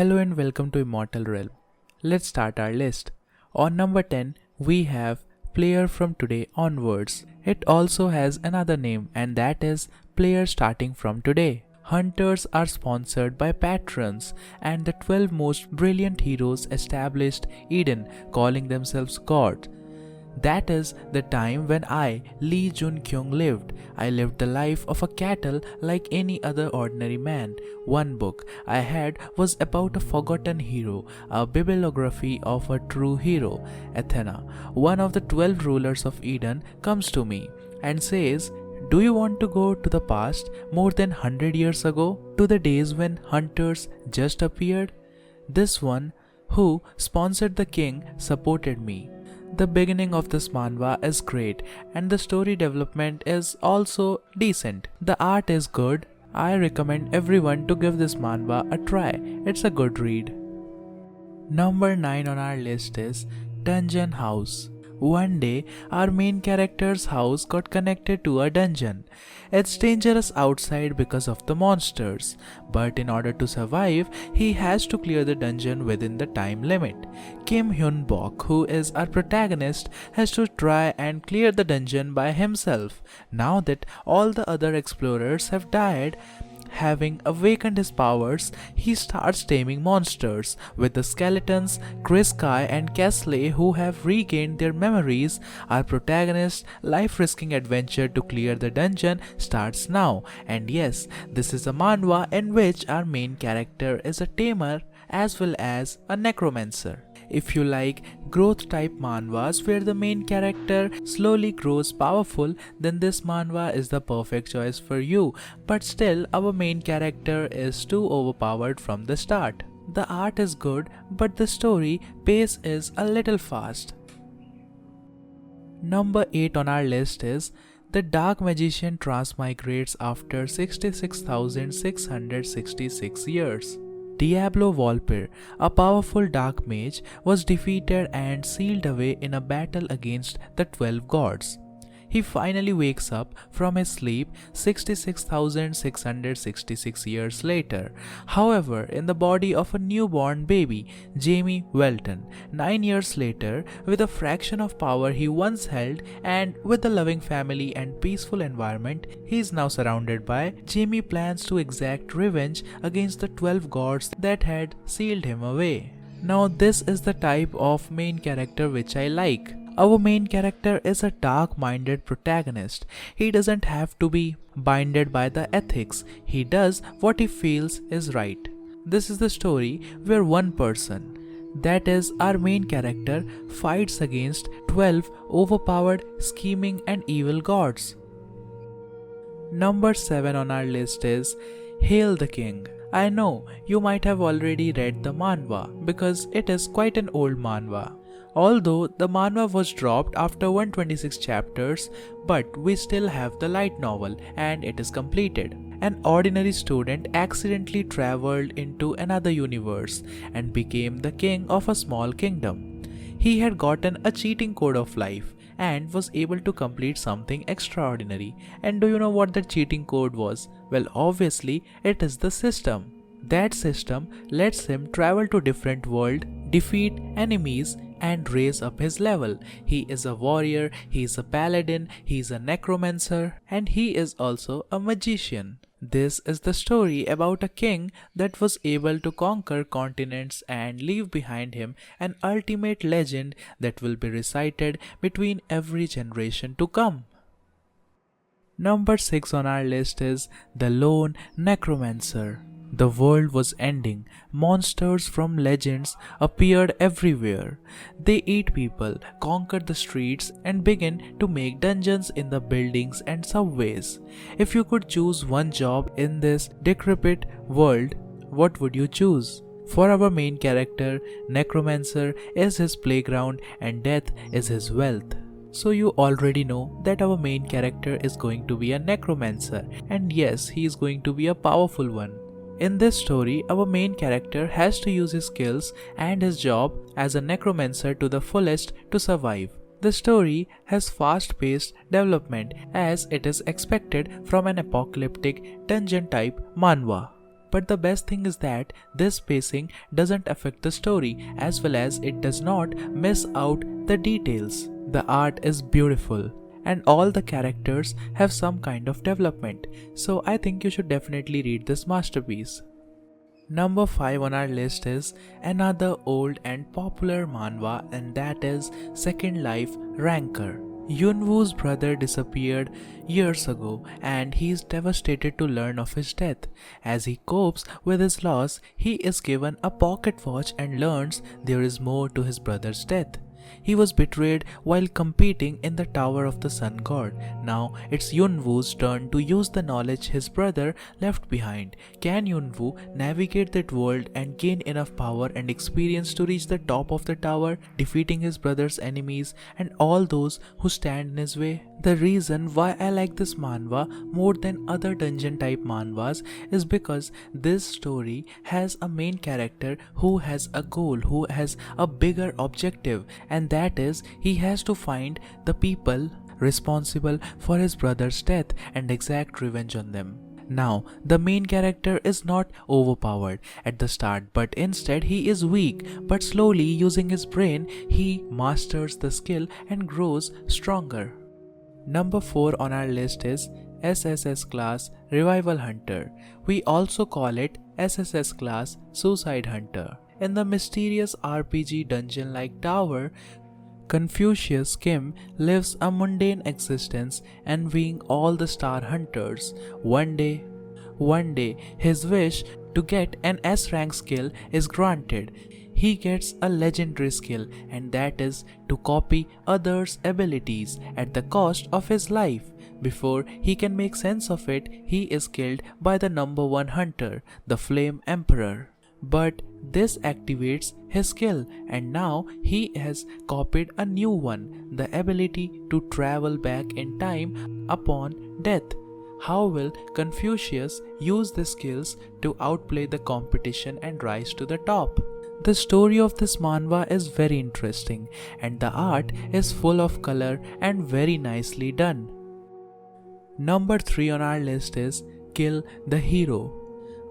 Hello and welcome to Immortal Realm. Let's start our list. On number 10, we have Player from Today Onwards. It also has another name, and that is Player Starting from Today. Hunters are sponsored by patrons, and the 12 most brilliant heroes established Eden, calling themselves gods. That is the time when I, Lee Jun-kyung, lived. I lived the life of a cattle like any other ordinary man. One book I had was about a forgotten hero, a bibliography of a true hero. Athena, one of the 12 rulers of Eden, comes to me and says, "Do you want to go to the past, more than 100 years ago, to the days when hunters just appeared?" This one, who sponsored the king, supported me. The beginning of this manhwa is great and the story development is also decent. The art is good. I recommend everyone to give this manhwa a try. It's a good read. Number 9 on our list is Dungeon House. One day, our main character's house got connected to a dungeon. It's dangerous outside because of the monsters, but in order to survive, he has to clear the dungeon within the time limit. Kim Hyun-bok, who is our protagonist, has to try and clear the dungeon by himself. Now that all the other explorers have died, having awakened his powers, he starts taming monsters. With the skeletons, Chris Kai and Kesley, who have regained their memories, our protagonist's life-risking adventure to clear the dungeon starts now. And yes, this is a manhwa in which our main character is a tamer as well as a necromancer. If you like growth type manhwas where the main character slowly grows powerful, then this manhwa is the perfect choice for you. But still, our main character is too overpowered from the start. The art is good, but the story pace is a little fast. Number 8 on our list is The Dark Magician Transmigrates After 66,666 Years. Diablo Volpir, a powerful dark mage, was defeated and sealed away in a battle against the 12 gods. He finally wakes up from his sleep 66,666 years later. However, in the body of a newborn baby, Jamie Welton. 9 years later, with a fraction of power he once held and with a loving family and peaceful environment he is now surrounded by, Jamie plans to exact revenge against the 12 gods that had sealed him away. Now this is the type of main character which I like. Our main character is a dark-minded protagonist. He doesn't have to be binded by the ethics. He does what he feels is right. This is the story where one person, that is our main character, fights against 12 overpowered, scheming and evil gods. Number 7 on our list is Hail the King. I know you might have already read the manhwa because it is quite an old manhwa. Although the manhwa was dropped after 126 chapters, but we still have the light novel and it is completed. An ordinary student accidentally traveled into another universe and became the king of a small kingdom. He had gotten a cheating code of life and was able to complete something extraordinary. And do you know what the cheating code was? Well, obviously it is the system. That system lets him travel to different worlds, defeat enemies and raise up his level. He is a warrior, he is a paladin, he is a necromancer, and he is also a magician. This is the story about a king that was able to conquer continents and leave behind him an ultimate legend that will be recited between every generation to come. Number 6 on our list is The Lone Necromancer. The world was ending. Monsters from legends appeared everywhere. They ate people, conquered the streets, and began to make dungeons in the buildings and subways. If you could choose one job in this decrepit world, what would you choose? For our main character, Necromancer is his playground and death is his wealth. So you already know that our main character is going to be a necromancer, and yes, he is going to be a powerful one. In this story, our main character has to use his skills and his job as a necromancer to the fullest to survive. The story has fast-paced development as it is expected from an apocalyptic dungeon-type manhwa. But the best thing is that this pacing doesn't affect the story, as well as it does not miss out the details. The art is beautiful and all the characters have some kind of development, so I think you should definitely read this masterpiece. Number 5 on our list is another old and popular manhwa, and that is Second Life Rancor. Yunwoo's brother disappeared years ago and he is devastated to learn of his death. As he copes with his loss, he is given a pocket watch and learns there is more to his brother's death. He was betrayed while competing in the Tower of the Sun God. Now it's Yunwoo's turn to use the knowledge his brother left behind. Can Yunwoo navigate that world and gain enough power and experience to reach the top of the tower, defeating his brother's enemies and all those who stand in his way? The reason why I like this manhwa more than other dungeon type manhwas is because this story has a main character who has a goal, who has a bigger objective, and that is he has to find the people responsible for his brother's death and exact revenge on them. Now, the main character is not overpowered at the start, but instead he is weak, but slowly using his brain, he masters the skill and grows stronger. Number 4 on our list is SSS class Revival Hunter. We also call it SSS class Suicide Hunter. In the mysterious RPG dungeon-like tower, Confucius Kim lives a mundane existence envying all the star hunters. One day, his wish to get an S-rank skill is granted. He gets a legendary skill, and that is to copy others' abilities at the cost of his life. Before he can make sense of it, he is killed by the number 1 hunter, the Flame Emperor. But this activates his skill, and now he has copied a new one, the ability to travel back in time upon death. How will Confucius use the skills to outplay the competition and rise to the top? The story of this manhwa is very interesting, and the art is full of color and very nicely done. Number 3 on our list is Kill the Hero.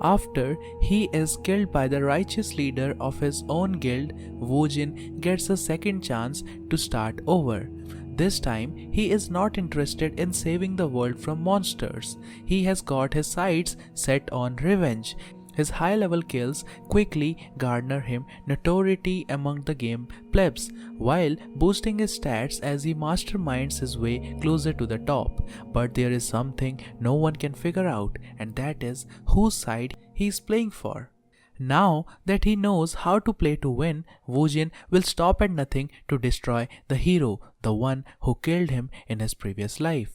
After he is killed by the righteous leader of his own guild, Woojin gets a second chance to start over. This time, he is not interested in saving the world from monsters. He has got his sights set on revenge. His high-level kills quickly garner him notoriety among the game plebs, while boosting his stats as he masterminds his way closer to the top. But there is something no one can figure out, and that is whose side he is playing for. Now that he knows how to play to win, Woojin will stop at nothing to destroy the hero, the one who killed him in his previous life.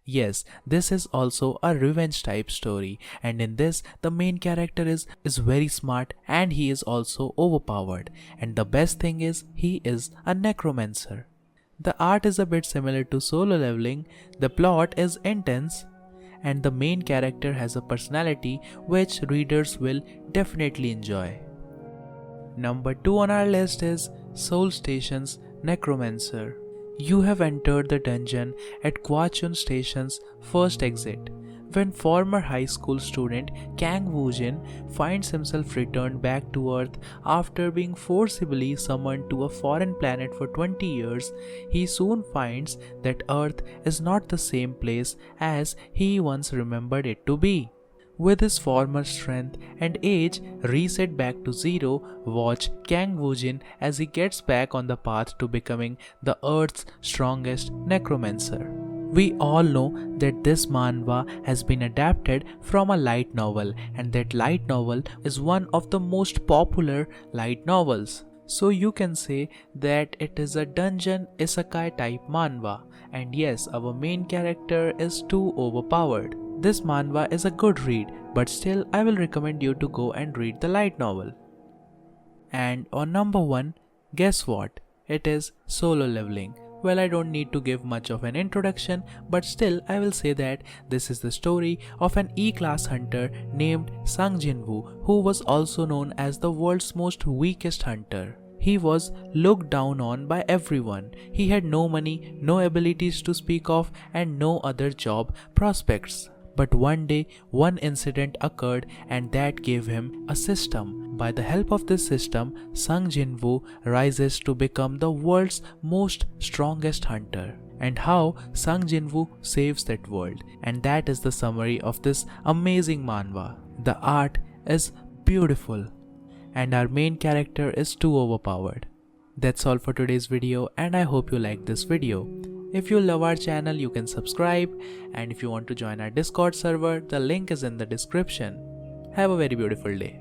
Yes, this is also a revenge type story, and in this the main character is very smart and he is also overpowered, and the best thing is he is a necromancer. The art is a bit similar to Solo Leveling, the plot is intense, and the main character has a personality which readers will definitely enjoy. Number 2 on our list is Seoul Station's Necromancer. You have entered the dungeon at Gwacheon Station's first exit, when former high school student Kang Woojin finds himself returned back to Earth after being forcibly summoned to a foreign planet for 20 years. He soon finds that Earth is not the same place as he once remembered it to be. With his former strength and age reset back to zero, watch Kang Woojin as he gets back on the path to becoming the Earth's strongest necromancer. We all know that this manhwa has been adapted from a light novel, and that light novel is one of the most popular light novels. So you can say that it is a dungeon isekai type manhwa, and yes, our main character is too overpowered. This manhwa is a good read, but still I will recommend you to go and read the light novel. And on number 1, guess what? It is Solo Leveling. Well, I don't need to give much of an introduction, but still I will say that this is the story of an E-class hunter named Sang Jinwoo, who was also known as the world's most weakest hunter. He was looked down on by everyone. He had no money, no abilities to speak of, and no other job prospects. But one day, one incident occurred and that gave him a system. By the help of this system, Sung Jinwoo rises to become the world's most strongest hunter. And how Sung Jinwoo saves that world. And that is the summary of this amazing manhwa. The art is beautiful and our main character is too overpowered. That's all for today's video and I hope you liked this video. If you love our channel, you can subscribe, and if you want to join our Discord server, the link is in the description. Have a very beautiful day.